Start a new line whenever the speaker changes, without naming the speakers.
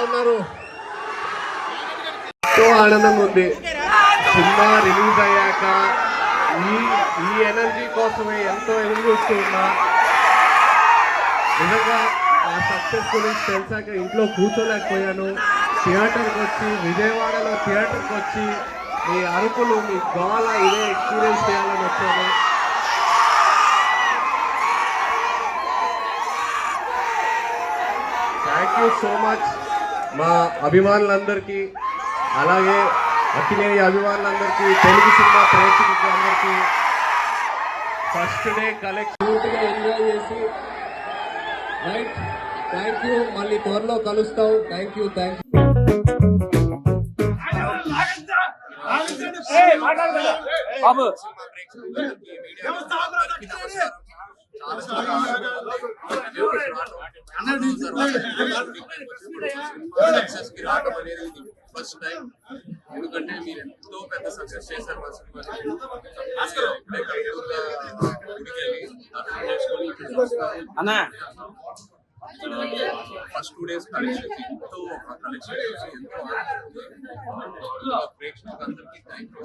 ఉన్నారు. ఎంతో ఆనందంగా ఉంది. సినిమా రిలీజ్ అయ్యాక ఈ ఎనర్జీ కోసమే ఎంతో ఎదురు చూస్తూ ఉన్నా. నిజంగా ఆ సక్సెస్ గురించి తెలిసాక ఇంట్లో కూర్చోలేకపోయాను. థియేటర్కి వచ్చి, విజయవాడలో థియేటర్కి వచ్చి మీ అరుపులు, మీ గోల ఇదే ఎక్స్పీరియన్స్ చేయాలని వచ్చాను. థ్యాంక్ యూ సో మచ్ మా అభిమానులందరికీ, అలాగే అక్కినేని అభిమానులందరికీ, తెలుగు సినిమా ప్రేక్షకులందరికీ ఫస్ట్ డే కలెక్టివ్గా ఎంజాయ్ చేసి రైట్. Thank you. మళ్ళీ త్వరలో కలుస్తాం. Thank you.
Babu
first time. ఎందుకంటే మీరు ఎంతో పెద్ద సక్సెస్ చేశారు మా
అన్నా.
ఫస్ట్ 2 days కలెక్షన్ ఎంతో కలెక్షన్ ఎంతో ప్రేక్షకులందరికీ థ్యాంక్ యూ.